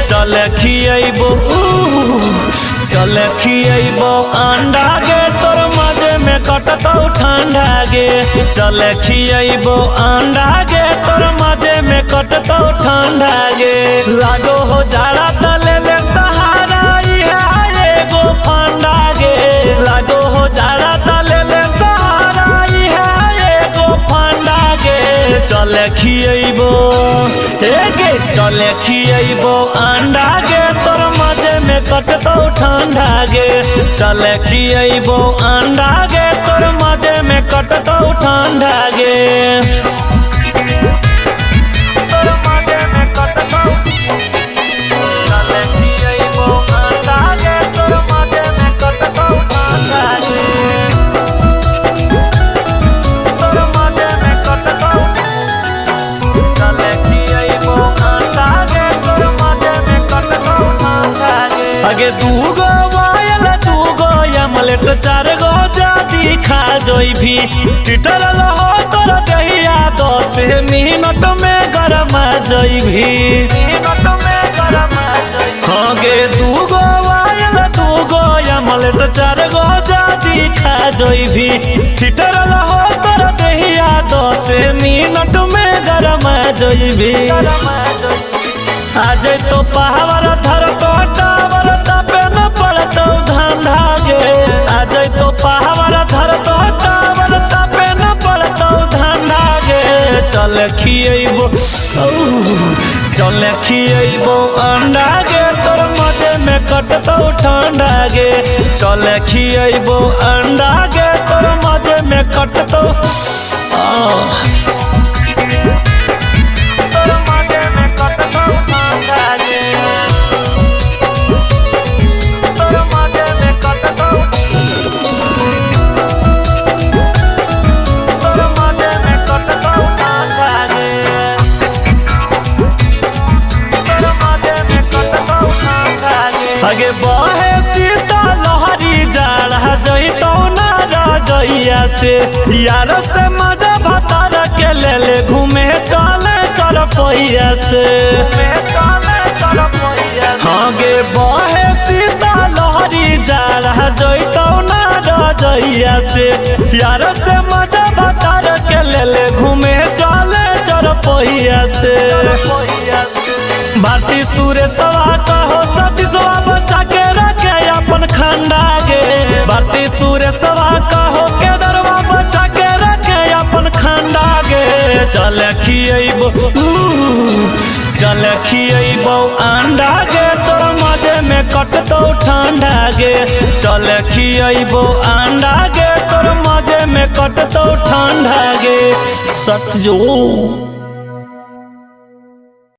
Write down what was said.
चल खियबो अंडा गे तोर मजे में कटतौ ठंडा गे। चल खियबो अंडा गे तोर मजे में कटतौ ठंडा गे। लागो हो जाड़ा त ले ले सहारा इहा एगो फंडा गे। लागो हो जाड़ा त ले ले सहारा इहा एगो फंडा गे। चल खियबो गे चल खियबो अंडा गे तोर मजे में कटतौ ठंडा गे। चल खियबो अंडा गे तोर मजे में कटतौ ठंडा गे। आगे दूगो वायल दूगो अमलेट चार गो जादी खा जोई भी टिटर लहो तोर दहिया 10 मिनट में गरमा जोई भी। हाँ गे दूगो वायल दूगो अमलेट चार गो जादी खा जोई भी टिटर लहो तोर दहिया 10 मिनट में गरमा जोई भी। आज तो पहावर धर तो टावर तपे न पड़तौ धंधा गे। आज तो पहावर धर तो टावर तपे न पड़तौ धंधा गे। चल खियबो अंडा गे तोर मजे में कटतौ ठंडा गे। चल खियबो अंडा गे तोर मजे में कटतौ आगे बहे सीता लहरी जाड़ा जइतौ ना रजइया से। यार से मजा भतार के ले ले घूमे चले चरपैया से। हाँ गे बहे सीता लहरी जाड़ा जइतौ ना रजइया से। यार से मजा भतार के ले ले घूमे चले चरपैया से। भारती सुरेशवा कहो सतीशवा बचा के रखे अपन खंडा गे। भारती सुरेशवा कहो केदरवा बचा के रखे अपन खंडा गे। चल खियबो अंडा गे तोर मजे में कटतौ ठंडा गे। चल खियबो अंडा गे तोर मजे में कटतौ ठंडा गे। सट जो।